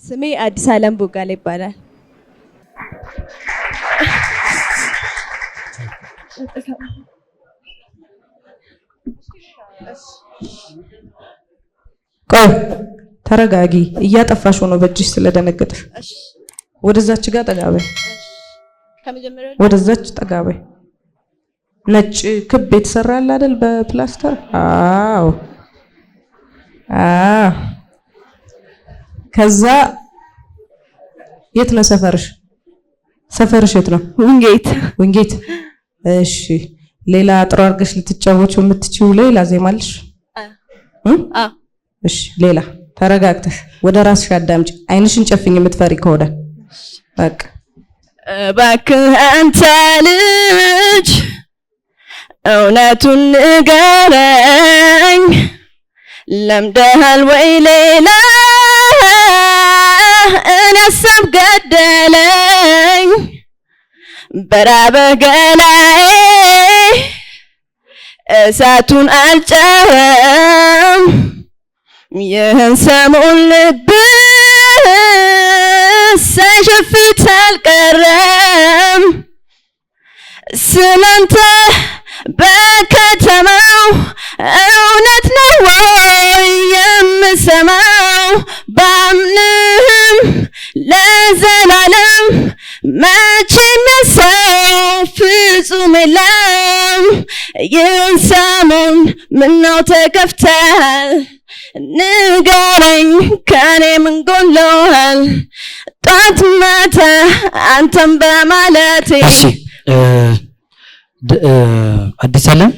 ስሜ አዲስ አለም ቦጋለ ይባላል። ቆይ ተረጋጊ፣ እያጠፋሽ ሆኖ በእጅሽ ስለደነገጥሽ። ወደዛች ጋር ጠጋበይ፣ ወደዛች ጠጋበይ። ነጭ ክብ የተሰራል አይደል በፕላስተር? አዎ ከዛ የት ነው ሰፈርሽ? ሰፈርሽ የት ነው? ውንጌት። ውንጌት። እሺ ሌላ ጥሩ አድርገሽ ልትጫወቺው የምትችይው ሌላ ዜማልሽ? እሺ ሌላ ተረጋግተሽ ወደ ራስሽ አዳምጪ። አይንሽን ጨፍኝ የምትፈሪ ከሆነ በቃ። እባክህ አንተ ልጅ እውነቱን ንገረኝ፣ ለምደሃል ወይ ሌላ? እኔ አሳብ ገደለኝ በራበ ገላዬ፣ እሳቱን አልጨረም ይህን ሰሞን ልብ ሳይሸፍት አልቀረም። ስላንተ በከተማው እውነት ነው ወይ የምሰማው? ባምንም ለዘላለም መቼም ሰው ፍጹም የለም። ይህን ሰሞን ምነው ተከፍተሃል? ንገረኝ ከኔ ምን ጎሎሃል? ጧት ማታ አንተም በማለቴ። እሺ አዲስ አለም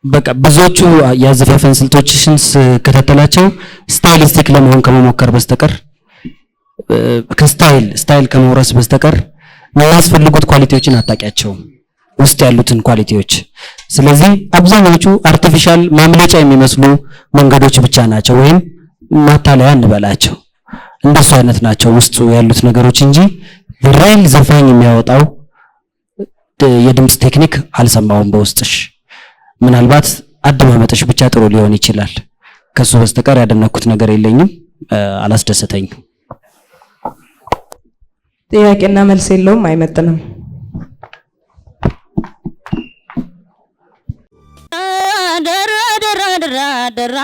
በቃ ብዙዎቹ ያዘፋፈን ስልቶችሽን ስከታተላቸው ስታይሊስቲክ ለመሆን ከመሞከር በስተቀር ስታይል ከመውረስ በስተቀር የሚያስፈልጉት ኳሊቲዎችን አታውቂያቸውም፣ ውስጥ ያሉትን ኳሊቲዎች። ስለዚህ አብዛኞቹ አርቲፊሻል ማምለጫ የሚመስሉ መንገዶች ብቻ ናቸው፣ ወይም ማታለያ እንበላቸው። እንደሱ አይነት ናቸው ውስጡ ያሉት ነገሮች እንጂ ሪል ዘፋኝ የሚያወጣው የድምጽ ቴክኒክ አልሰማውም በውስጥሽ። ምናልባት አደማመጥሽ ብቻ ጥሩ ሊሆን ይችላል። ከሱ በስተቀር ያደነኩት ነገር የለኝም፣ አላስደሰተኝም። ጥያቄና መልስ የለውም፣ አይመጥንም።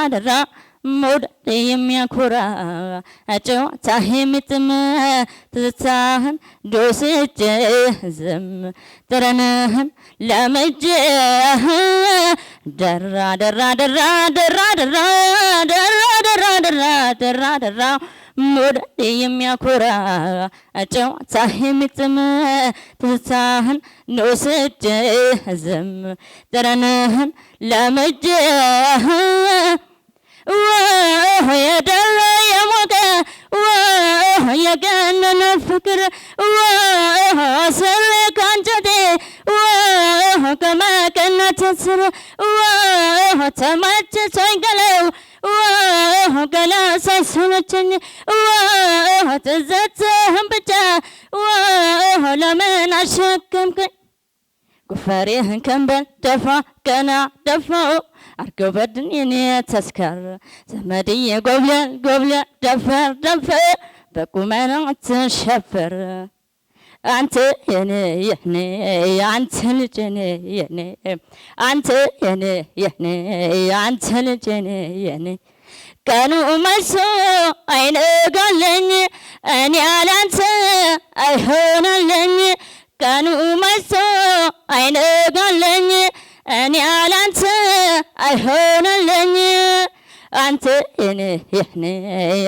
ደራ መውደድ የሚያኮራ ጨዋታ የሚጥም ትዝታህን ዶስጄ ዝም ጥረንህን ለምጄ ደራ መውደድ የሚያኮራ ጨዋታ የሚጥም ትዝታህን ዶስጄ ዝም ጥረንህን ለምጄ የደረ የሞቀ የገነነ ፍቅር ስር ካንጀቴ ከመቀነት ስር ተመችቶኝ ገለው ገላ ሳይሰለቸኝ ትዝታህን ብቻ ለምን አሸከምከኝ? ጉፈሬህን ከንበል ደፋ ቀና ደፋው አርገው በድን የኔ ተስካር ዘመድዬ ጎብለል ደፈር በቁመና ትሸፈር አንተ የኔ አንተ ልጅ የኔ አንተ የኔ አንተ ልጅ የኔ ቀኑ መልሶ አይነጋለኝ እኔ ያላንተ አይሆንልኝ ቀኑ መልሶ አይነጋለኝ እኔ ያላንተ አይሆንልኝ አንተ የኔ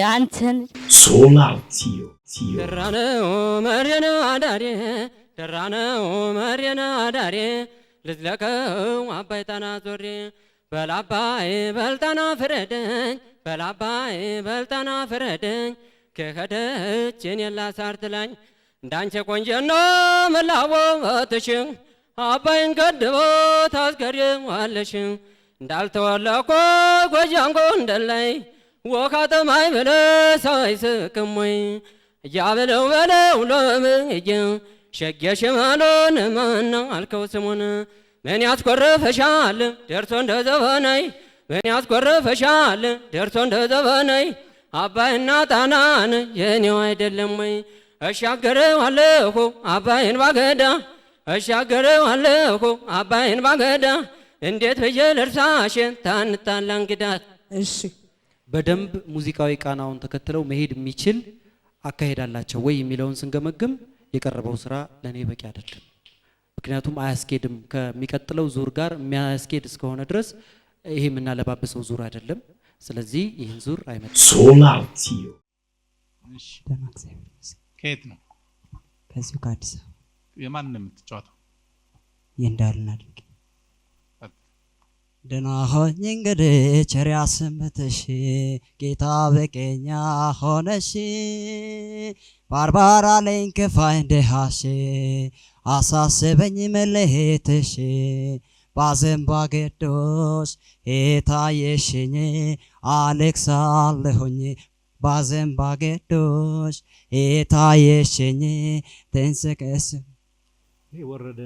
አንተ ሶላቲዮ ደራነው መሪና አዳሬ ደራነው መሪና አዳሬ ልዝለቀው አባይ ጣና ዞሬ በላባይ በልጣና ፍረደኝ በላባይ በልጣና ፍረደኝ ከከደች የኔን ላሳርትላኝ እንዳንቺ ቆንጆና መላወትሽ አባይን ገድቦት አስገሪዋለሽ እንዳልተወለኮ ጎጃም ጎንደር ላይ ወካተማይ ብለ ሰው አይስቅም ወይ እያበለው በለው ሎምዬ ሸጌሽ ማሎን ማና አልከው ስሙን ምን ያስኮርፈሻል ደርሶ እንደ ዘበናይ ምን ያስኮርፈሻል ደርሶ እንደ ዘበናይ አባይና ጣናን የኔው አይደለም ወይ እሻገረዋለሁ አባይን ባገዳ እሻገረዋለሁ አባይን ባገዳ እንዴት ብዬ ልርሳሽ ታንታላ እንግዳት። እሺ በደንብ ሙዚቃዊ ቃናውን ተከትለው መሄድ የሚችል አካሄድ አላቸው ወይ የሚለውን ስንገመግም የቀረበው ስራ ለኔ በቂ አይደለም። ምክንያቱም አያስኬድም ከሚቀጥለው ዙር ጋር የሚያስኬድ እስከሆነ ድረስ ይሄ የምናለባበሰው ዙር አይደለም። ስለዚህ ይህን ዙር አይመጣም። Solatio. እሺ ደማክሰ ከየት ነው? ከዚሁ ከአዲስ አበባ የማን ነው የምትጫወተው? የእንዳልን አድርጊ ደህና ሆኜ እንግዲህ ቸር ያሰንብትሽ ጌታ በቀኛ ሆነሽ ባርባራ ላይ እንክፋይ ደሃሽ አሳስበኝ መለየትሽ ባዘን ባገዶሽ የታየሽኝ አለቅሳለሁኝ ባዘን ባገዶሽ የታየሽኝ ተንሰቀስ ይሄ ወረደ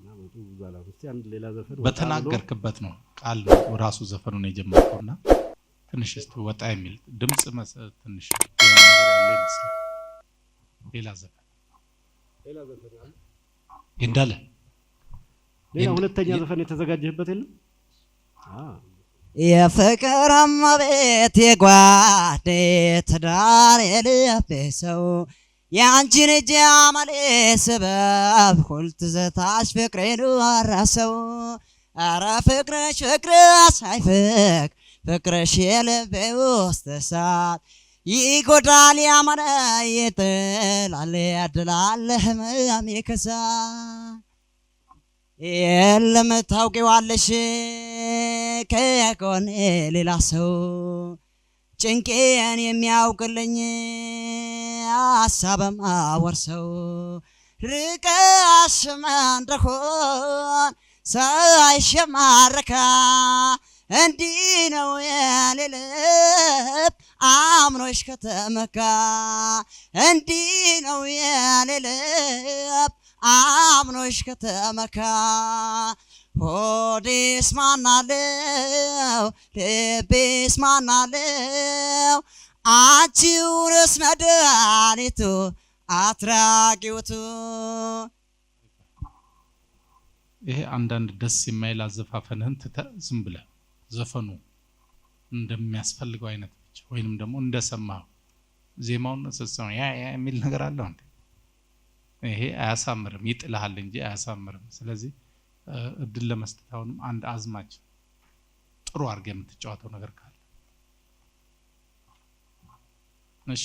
ናመጡ ዛላ እስቲ አንድ ሌላ ዘፈን በተናገርክበት ነው ቃል ራሱ ዘፈኑን የጀመረውና ትንሽ እስቲ ወጣ የሚል ድምጽ ትንሽ ነገር ያለ ይመስላል። ሌላ ዘፈን አለ እንዳለ ሌላ ሁለተኛ ዘፈን የተዘጋጀበት የለም? የፍቅር እመቤት የጓዴ ትዳር የልቤ ሰው ያንቺን እጅ አመሌ ስበብ ሁል ትዝታሽ ፍቅሬን ወረሰው ኧረ ፍቅርሽ ሳይፍቅ ፍቅርሽ የልቤ ውስጥ እሳት ይጎዳል ያመነ ይጥላል ያድላል ህመም ይከሳል የለም ታውቂዋለሽ ከጎኔ ሌላ ሰው ጭንቄን የሚያውቅልኝ ሀሳብም አወርሰው ርቀሽ እንደሆን ሳይሸማረካ እንዲህ ነው የኔ ልብ አምኖሽ ከተመካ እንዲህ ነው የኔ ልብ አምኖሽ ከተመካ ሆዴስ ማናለው ልቤስ ማናለው አንቺውንስ መድኃኒቱ አትራቂውቱ። ይሄ አንዳንድ ደስ የማይል አዘፋፈንህን ትተህ ዝም ብለህ ዘፈኑ እንደሚያስፈልገው አይነት ብቻ ወይንም ደግሞ እንደሰማው ዜማውን ተሰሰው ያ የሚል ነገር አለው እንዴ? ይሄ አያሳምርም፣ ይጥልሃል እንጂ አያሳምርም። ስለዚህ እድል ለመስጠት አሁንም አንድ አዝማች ጥሩ አድርገህ የምትጫወተው ነገር ካለ እሺ።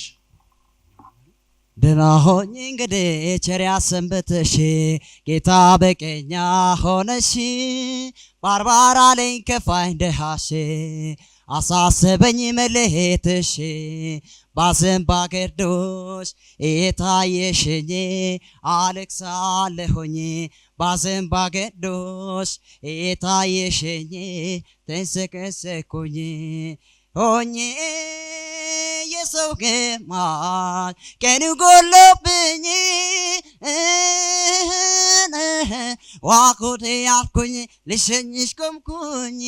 ደህና ሆኜ እንግዲህ ቸር ያሰንብትሽ ጌታ በቀኛ ሆነሽ ባርባራ ላይ ከፋኝ ደሃሽ አሳስበኝ መለየትሽ ባዘን ባገዶሽ የታየሽኝ አለቅሳለሁኝ ባዘን ባገዶሽ የታየሽኝ ተንሰቀሰኩኝ ሆኜ የሰው ግማሽ ቀኑ ጎሎብኝ ዋኩት ያልኩኝ ልሸኝሽ ቆምኩኝ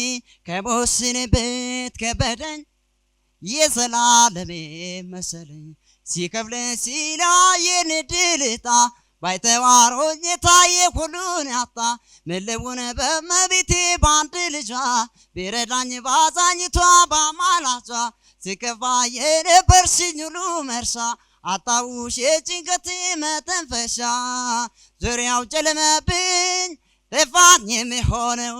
ከቦስን ቤት ከበደኝ የዘላለሜ መሰለኝ ሲከፍለኝ ሲላየን ድልጣ ባይተዋሮኝ የታየ ሁሉን ያጣ ምልውን በመቤቴ ባንድ ልጇ ቢረዳኝ ባዛኝቷ ባማላጇ ሲከፋ የነበርሽኝ ሁሉ መርሳ አጣውሽ የጭንቀት መተንፈሻ ዙሪያው ጨለመብኝ ጠፋኝ የሚሆነው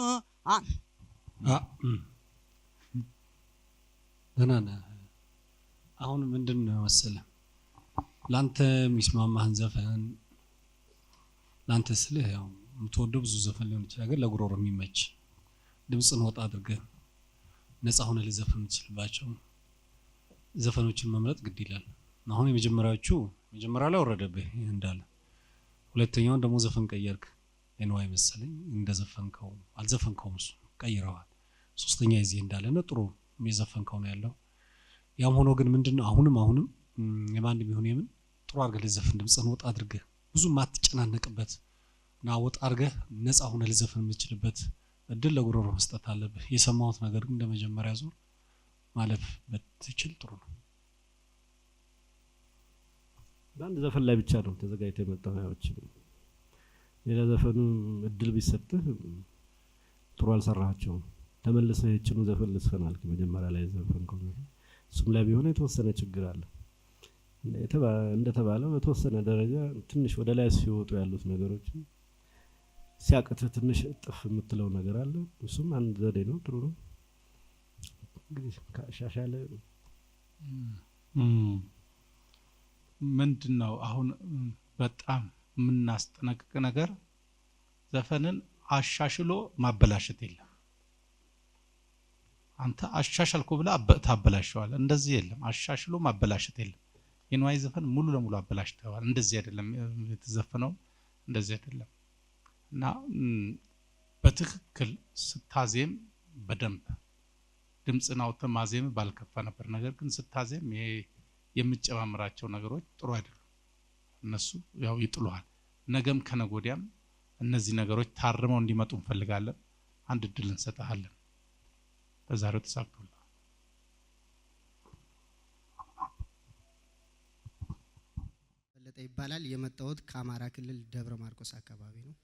ደህና ነህ? አሁን ምንድን ነው መሰለህ ላንተ የሚስማማህን ዘፈን ላንተ ስልህ ያው የምትወደው ብዙ ዘፈን ሊሆን ይችላል፣ ግን ለጉሮሮ የሚመች ድምፅን ወጣ አድርገህ ነፃ ሆነ ልዘፈን የምትችልባቸው ዘፈኖችን መምረጥ ግድ ይላል። አሁን መጀመሪያ ላይ ወረደብህ እንዳለ፣ ሁለተኛውን ደግሞ ዘፈን ቀየርክ ኤንዋይ መሰለኝ እንደዘፈንከው አልዘፈንከውም፣ እሱ ቀይረዋል። ሶስተኛ ጊዜ እንዳለ ነው ጥሩ የሚዘፈንከው ነው ያለው። ያም ሆኖ ግን ምንድነው አሁንም የማንም ይሁን የምን ጥሩ አድርገህ ልዘፈን ድምፅን ወጣ አድርገህ ብዙ ማትጨናነቅበት እና ወጣ አድርገህ ነፃ ሆነ ልዘፈን የምትችልበት እድል ለጉሮሮ መስጠት አለብህ። የሰማሁት ነገር ግን እንደመጀመሪያ ዙር ማለፍ በትችል ጥሩ ነው። በአንድ ዘፈን ላይ ብቻ ነው ተዘጋጅቶ የመጣው ያዎች ሌላ ዘፈኑ እድል ቢሰጥህ ጥሩ አልሰራቸውም ተመልሰህ እቺኑ ዘፈን ልስፈናል ከመጀመሪያ ላይ ዘፈንከው እሱም ላይ ቢሆን የተወሰነ ችግር አለ እንደተባለው በተወሰነ ደረጃ ትንሽ ወደ ላይ ሲወጡ ያሉት ነገሮች ሲያቀተ ትንሽ ጥፍ የምትለው ነገር አለ እሱም አንድ ዘዴ ነው ጥሩ ነው እንግዲህ ካሻሻለ ምንድነው አሁን በጣም ምናስጠነቅቅ ነገር ዘፈንን አሻሽሎ ማበላሸት የለም አንተ አሻሻልኩ ብለ ታበላሽዋል እንደዚህ የለም አሻሽሎ ማበላሸት የለም የንዋይ ዘፈን ሙሉ ለሙሉ አበላሽተዋል እንደዚህ አይደለም የተዘፈነው እንደዚህ አይደለም እና በትክክል ስታዜም በደንብ ድምጽና ወተማዜም ባልከፋ ነበር ነገር ግን ስታዜም የምጨማምራቸው ነገሮች ጥሩ አይደሉም እነሱ ያው ይጥሉሃል ነገም ከነጎዲያም እነዚህ ነገሮች ታርመው እንዲመጡ እንፈልጋለን አንድ ድል እንሰጣለን በዛሬው ተሳክቷል በለጠ ይባላል የመጣሁት ከአማራ ክልል ደብረ ማርቆስ አካባቢ ነው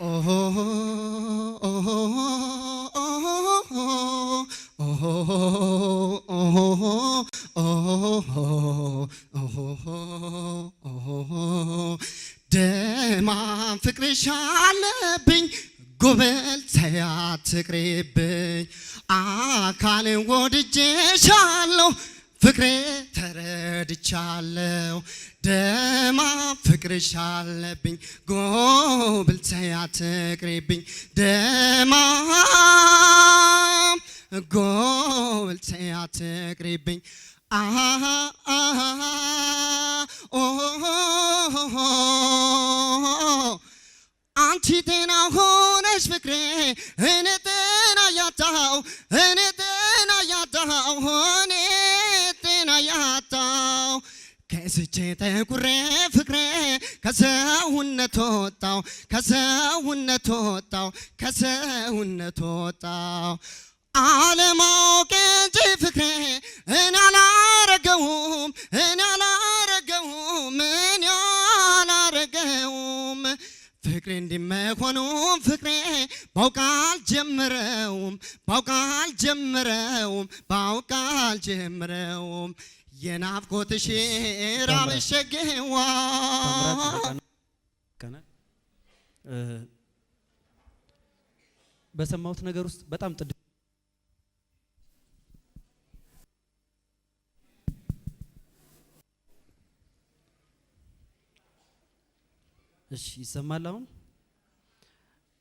ኦሆ ኦሆ ደማም ፍቅርሽ አለብኝ ጎበል ተያትቅሬብኝ አካልን ወድጄሻለሁ ፍቅሬ ተረድቻለሁ ደማም ፍቅርሽ አለብኝ ጎበል ተያትቅሬብኝ ደማም ጎበል ተያትቅሬብኝ አንቺ ጤና ሆነሽ ፍቅሬ እኔ ጤና ያጣው እኔ ጤና ያጣው ከስቼ ተኩሬ ፍቅሬ ከሰውነት ወጣው አለማወቅ እንጂ ፍቅሬ እኔ አላረገውም ፍቅሬ እንዲመሆኑም ፍቅሬ ባውቃል ጀምረውም የናፍቆትሽ ራብሸገዋ በሰማሁት ነገር ውስጥ በጣም እሺ ይሰማል አሁን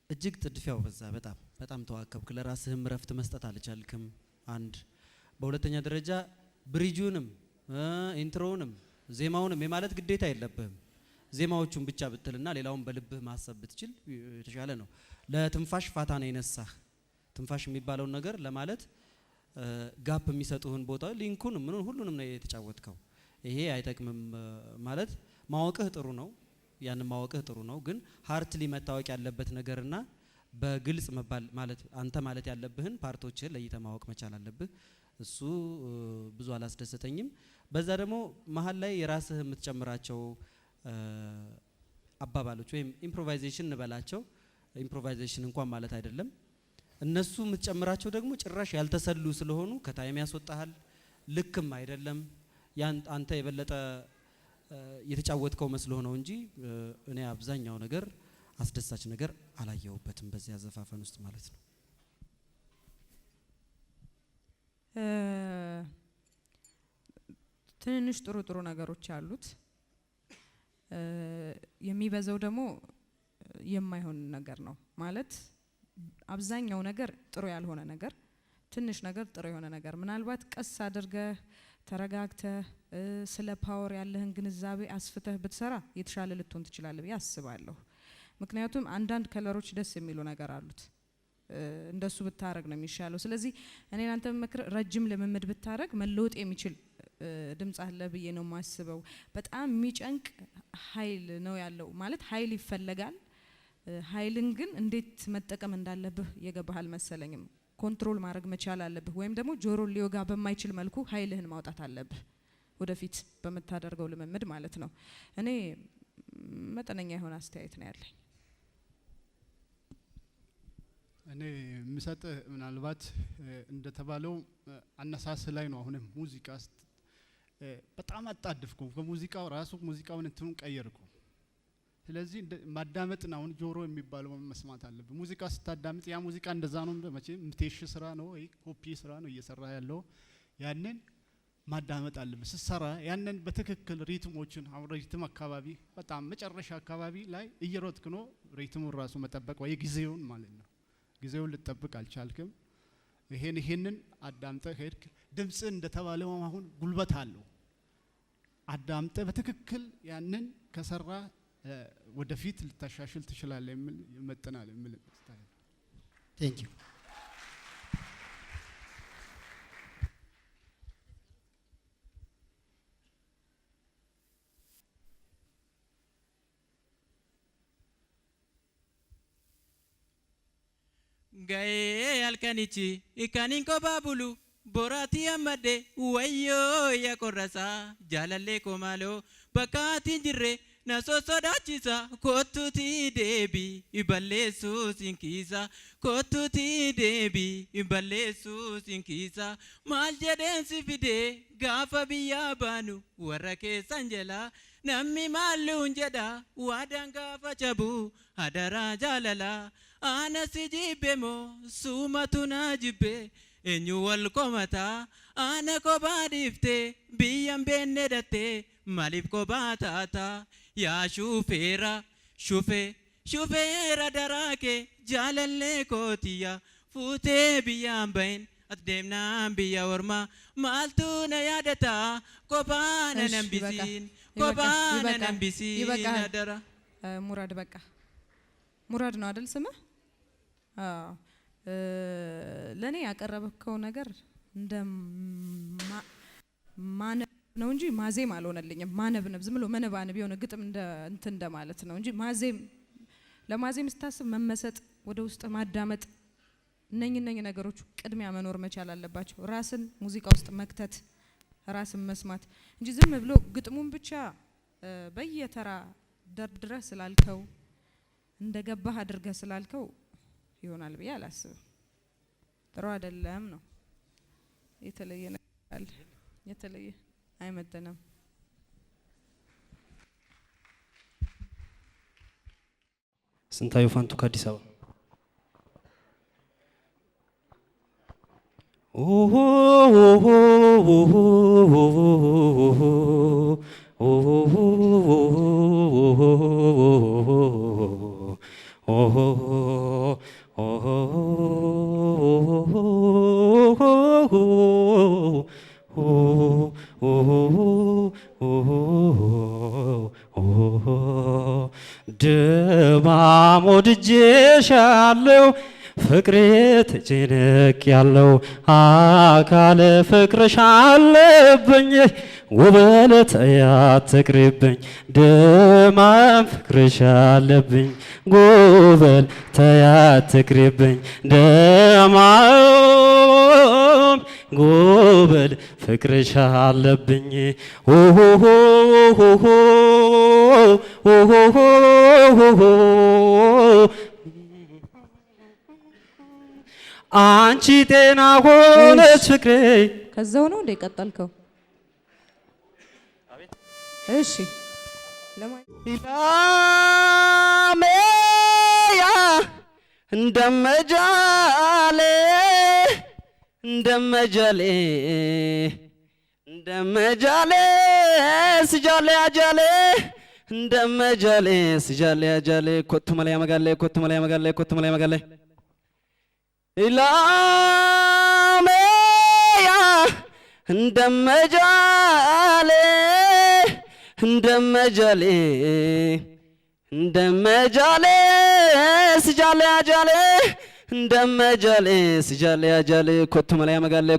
እጅግ ጥድፊያው በዛ በጣም ተዋከብክ ለራስህም ረፍት መስጠት አልቻልክም አንድ በሁለተኛ ደረጃ ብሪጁንም ኢንትሮውንም ዜማውንም የማለት ግዴታ የለብህም ዜማዎቹን ብቻ ብትልና ሌላውን በልብህ ማሰብ ብትችል የተሻለ ነው ለትንፋሽ ፋታ ነው የነሳህ ትንፋሽ የሚባለው ነገር ለማለት ጋፕ የሚሰጡህን ቦታ ሊንኩን ምኑን ሁሉንም ነው የተጫወትከው ይሄ አይጠቅምም ማለት ማወቅህ ጥሩ ነው ያን ማወቅህ ጥሩ ነው ግን ሃርትሊ መታወቅ ያለበት ነገርና በግልጽ ማለት አንተ ማለት ያለብህን ፓርቶችን ለይተህ ማወቅ መቻል አለብህ እሱ ብዙ አላስደሰተኝም በዛ ደግሞ መሃል ላይ የራስህ የምትጨምራቸው አባባሎች ወይም ኢምፕሮቫይዜሽን እንበላቸው ኢምፕሮቫይዜሽን እንኳን ማለት አይደለም እነሱ የምትጨምራቸው ደግሞ ጭራሽ ያልተሰሉ ስለሆኑ ከታይም ያስወጣሃል ልክም አይደለም አንተ የበለጠ የተጫወትከው መስሎ ነው እንጂ እኔ አብዛኛው ነገር አስደሳች ነገር አላየሁበትም በዚያ ዘፋፈን ውስጥ ማለት ነው ትንሽ ጥሩ ነገሮች አሉት የሚበዛው ደግሞ የማይሆን ነገር ነው ማለት አብዛኛው ነገር ጥሩ ያልሆነ ነገር ትንሽ ነገር ጥሩ የሆነ ነገር ምናልባት ቀስ አድርገህ ተረጋግተህ ስለ ፓወር ያለህን ግንዛቤ አስፍተህ ብትሰራ የተሻለ ልትሆን ትችላለህ ያስባለሁ ምክንያቱም አንዳንድ ከለሮች ደስ የሚሉ ነገር አሉት እንደሱ ብታረግ ነው የሚሻለው ስለዚህ እኔ አንተ መክር ረጅም ልምምድ ብታረግ መለወጥ የሚችል ድምጽ አለ ብዬ ነው ማስበው በጣም የሚጨንቅ ኃይል ነው ያለው ማለት ኃይል ይፈልጋል ኃይልን ግን እንዴት መጠቀም እንዳለብህ የገባሃል መሰለኝም ኮንትሮል ማድረግ መቻል አለብህ ወይም ደግሞ ጆሮ ሊወጋ በማይችል መልኩ ኃይልህን ማውጣት አለብህ ወደፊት በመታደርገው ልምምድ ማለት ነው። እኔ መጠነኛ የሆነ አስተያየት ነው ያለኝ። እኔ ምሰጥ ምናልባት እንደተባለው አነሳስ ላይ ነው። አሁንም ሙዚቃ በጣም አጣድፍኩ ከሙዚቃው ራሱ ሙዚቃውን እንትኑን ቀየርኩ። ስለዚህ ማዳመጥ ነው ጆሮ የሚባለው መስማት አለበት። ሙዚቃ ስታዳምጥ ያ ሙዚቃ እንደዛ ነው መቼም ምትሽ ስራ ነው ወይ ኮፒ ስራ ነው እየሰራ ያለው ያንን ማዳመጥ አለበት። ስሰራ ያንን በትክክል ሪትሞችን አሁን ሪትም አካባቢ በጣም መጨረሻ አካባቢ ላይ እየሮጥክ ነው ሪትሙን ራሱ መጠበቅ ወይ ጊዜውን ማለት ነው። ጊዜውን ልትጠብቅ አልቻልክም። ይሄንን አዳምጠ ሄድክ። ድምጽ እንደተባለው አሁን ጉልበት አለው። አዳምጠ በትክክል ያንን ከሰራ ወደፊት ልታሻሽል ትችላለህ የሚል ይመጥናል የሚል ስታይል። ቴንክ ዩ gae alkanichi ikanin ko babulu borati amade wayo ya korasa jalalle ko malo bakati jirre na sosodachisa kotuti debi iballesu sinkisa kotuti debi iballesu sinkisa mal jeden sifide gafa biya banu warake sanjala nammi malun jeda wadanga fachabu hadara jalala ana sijibemo sumatuna jibbe enyu wal komata ana ko badifte biyam benedate malib ko batata ya shufera darake jalalle kotiya fute biyam bain ademna biya warma maltuna yadata kobana nambisin kobana nambisin adara ሙራድ በቃ ሙራድ ነው አይደል ስምህ? ለኔ ያቀረበከው ነገር እንደ ማነብ ነው እንጂ ማዜም አልሆነልኝም። ማነብነብ ዝም ብሎ መነባነብ የሆነ ግጥም እንደ እንትን እንደማለት ነው እንጂ ማዜም ለማዜም ስታስብ መመሰጥ ወደ ውስጥ ማዳመጥ እነኝ ነገሮች ቅድሚያ መኖር መቻል አለባቸው። ራስን ሙዚቃ ውስጥ መክተት ራስን መስማት እንጂ ዝም ብሎ ግጥሙን ብቻ በየተራ ደርድረህ ስላልከው እንደገባህ አድርገህ ስላልከው ይሆናል ብዬ አላስብም። ጥሩ አይደለም ነው። የተለየ ነገር አለ። የተለየ አይመጠንም። ስንታየው ፋንቱ ከአዲስ አበባ ኦሆ ኦሆ ኦሆ ኦሆ ደማሞ ድጄሻለው ፍቅሬ ተጨነቅ ያለው አካለ ፍቅርሽ አለብኝ ውበለት ያትቅርብኝ ደማም ፍቅርሽ አለብኝ ጉበል ተያትቅርብኝ ደማም ጉበል ፍቅርሽ አለብኝ ኦሆ ኦሆ ኦሆ አንቺ ጤና ሆነች ፍቅሬ ከዛው ነው እንደ ቀጠልከው? እሺ ኢላሜያ እንደመጃሌ ስጃሌ አጃሌ እንደመጃሌ ስጃሌ አጃሌ ኮቱ መለያ መጋሌ ኢላሜያ እንደመጃሌ ስጃሌ አጃሌ እንደመጃሌ ስጃሌ አጃሌ ኮቱ መለያ መጋሌ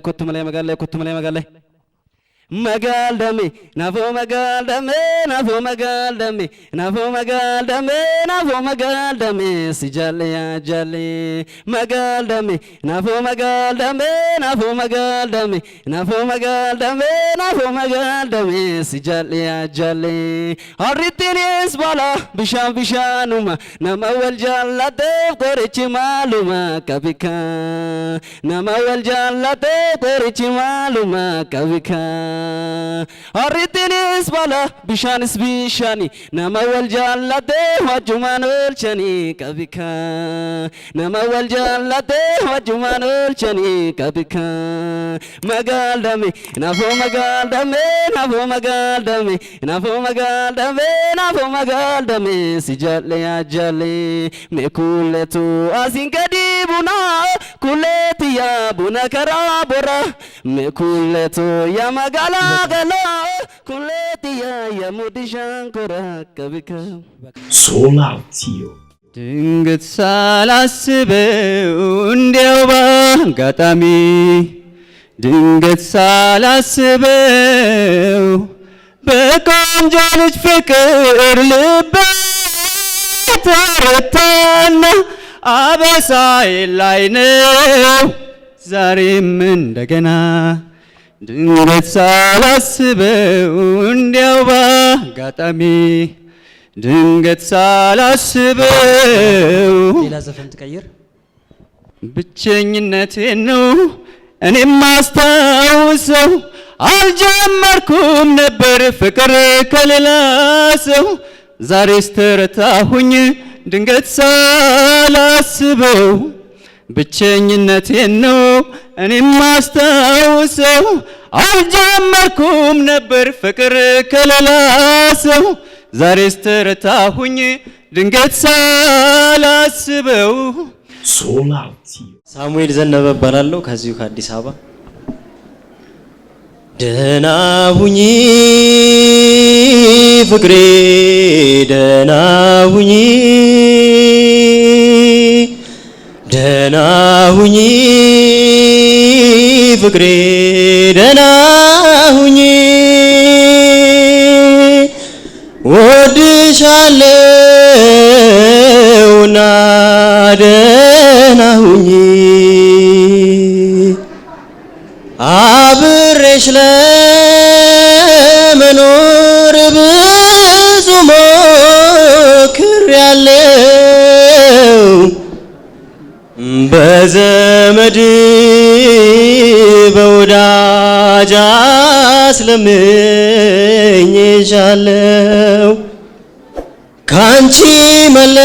magaldame nafo magaldame nafo magaldame nafo magaldame nafo magaldame sijale ajale magaldame nafo magaldame nafo magaldame nafo magaldame nafo magaldame sijale ajale aritinis bala bishanuma nama waljallate qorichi maluma kabika nama waljallate qorichi maluma kabika aritinis bala bishanis bishani nama waljallate wajumanul chani kabika nama waljallate wajumanul chani kabika magaldame nafo magaldame nafo magaldame nafo magaldame nafo magaldame sijale ajale me kuletu asinkadi buna kuleti ya buna karabora me kuletu ya magala gala kuleti ya mudishankora kabika Solatio. ድንገት ሳላስበው እንዲያው በአጋጣሚ ድንገት ሳላስበው በቆንጆ ልጅ ፍቅር ልቤ ተረታና አበሳዬ ላይ ነው ዛሬም እንደገና ድንገት ሳላስበው እንዲያው በአጋጣሚ ድንገት ሳላስበው ሌላ ዘፈን ትቀይር ብቸኝነቴን ነው እኔም ማስታውሰው አልጀመርኩም ነበር ፍቅር ከሌላ ሰው ዛሬስ ተረታሁኝ ድንገት ሳላስበው ብቸኝነቴን ነው እኔም ማስታውሰው አልጀመርኩም ነበር ፍቅር ከሌላ ሰው ዛሬስ ተረታሁኝ ድንገት ሳላስበው Solatio. ሳሙኤል ዘነበ እባላለሁ ከዚሁ ከአዲስ አበባ ደህና ሁኚ ፍቅሬ ደህና ሁኚ ደህና ሁኚ ፍቅሬ ደህና ሁኚ ወድሻለሁና ደህና ሁኚ አብሬሽ ለመኖር ብዙ ሞክሬያለሁ በዘመድ በወዳጅ አስለምኜሻለሁ ካንቺ መለየቱ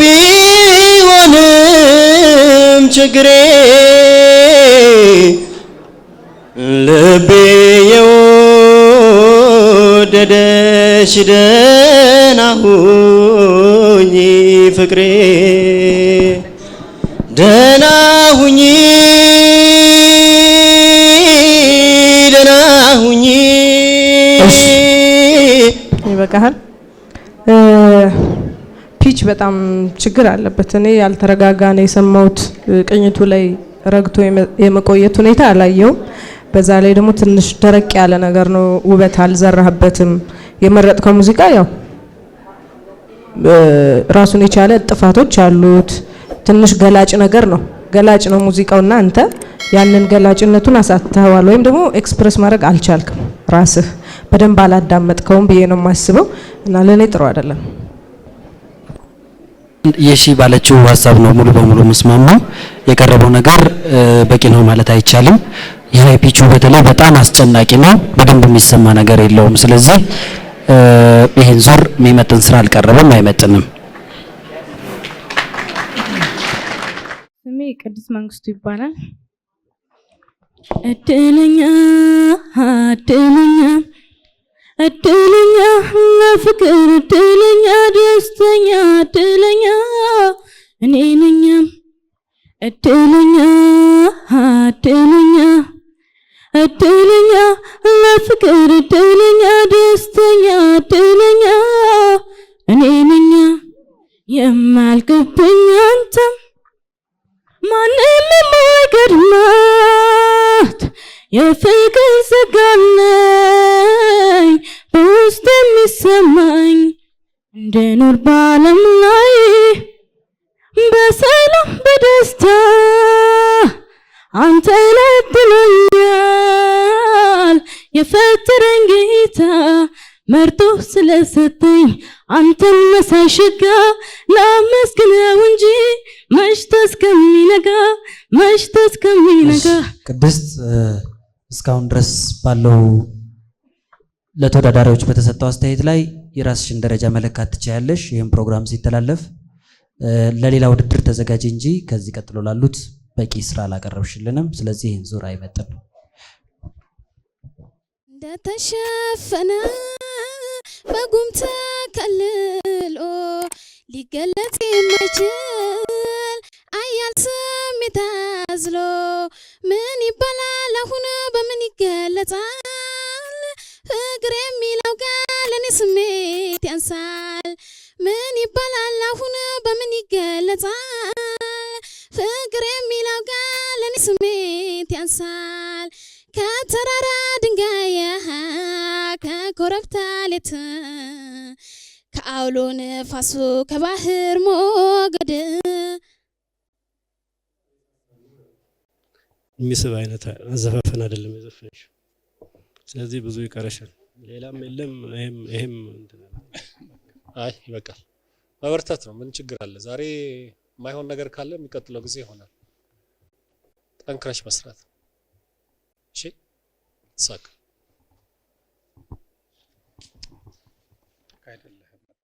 ቢሆንም ችግሬ ልቤ የወደደሽ ደህና ሁኚ ፍቅሬ ደህና ሁኚ ደህና ሁኚ ይበቃሃል ፒች በጣም ችግር አለበት እኔ ያልተረጋጋ ነው የሰማሁት ቅኝቱ ላይ ረግቶ የመቆየት ሁኔታ አላየው በዛ ላይ ደግሞ ትንሽ ደረቅ ያለ ነገር ነው ውበት አልዘራህበትም የመረጥከው ሙዚቃ ያው ራሱን የቻለ ጥፋቶች አሉት ትንሽ ገላጭ ነገር ነው ገላጭ ነው ሙዚቃውና አንተ ያንን ገላጭነቱን አሳተዋል ወይም ደግሞ ኤክስፕረስ ማድረግ አልቻልክም ራስህ በደንብ አላዳመጥከውም ብዬ ነው የማስበው እና ለኔ ጥሩ አይደለም የሺ ባለችው ሐሳብ ነው ሙሉ በሙሉ መስማማው የቀረበው ነገር በቂ ነው ማለት አይቻልም የሃይ ፒቹ በተለይ በጣም አስጨናቂ ነው በደንብ የሚሰማ ነገር የለውም ስለዚህ ይሄን ዙር የሚመጥን ስራ አልቀረበም አይመጥንም ስሜ ቅድስት መንግስቱ ይባላል እድለኛ እድለኛ እድለኛ ለፍቅር እድለኛ ደስተኛ እድለኛ እኔ ነኝ እድለኛ እድለኛ እድለኛ ለፍቅር እድለኛ ደስተኛ እድለኛ እኔ ነኝ የማልገብኝ አንተም ማንም የማይገርመው ናት የፍቅር ጸጋነኝ በውስጥ የሚሰማኝ እንድኖር በዓለም ላይ በሰላም በደስታ አንተ ለጥሎኛል የፈጠረኝ ጌታ መርጦ ስለሰጠኝ አንተን መሳይ ሸጋ ላመስግነው እንጂ መሽቶ እስከሚነጋ ቅድስት እስካሁን ድረስ ባለው ለተወዳዳሪዎች በተሰጠው አስተያየት ላይ የራስሽን ደረጃ መለካት ትችያለሽ። ይህም ፕሮግራም ሲተላለፍ ለሌላ ውድድር ተዘጋጂ እንጂ ከዚህ ቀጥሎ ላሉት በቂ ስራ አላቀረብሽልንም። ስለዚህ ይህን ዙር አይመጥንም። እንደተሸፈነ በጉም ተከልሎ ሊገለጽ የማይችል አያል ስሜት አዝሎ ምን ይባላል አሁን በምን ይገለጻል? ፍቅር የሚለው ቃል ለኔ ስሜት ያንሳል። ምን ይባላል አሁን በምን ይገለጻል? ፍቅር የሚለው ቃል ለኔ ስሜት ያንሳል። ከተራራ ድንጋይ ከኮረብታ ሌት ከአውሎ ነፋሱ ከባህር ሞገድ የሚስብ አይነት አዘፋፈን አይደለም የዘፈንሽ። ስለዚህ ብዙ ይቀረሻል። ሌላም የለም። ይሄም አይ ይበቃል። መበርታት ነው። ምን ችግር አለ? ዛሬ የማይሆን ነገር ካለ የሚቀጥለው ጊዜ ይሆናል። ጠንክረሽ መስራት እሺ። ሳቅ አይደለም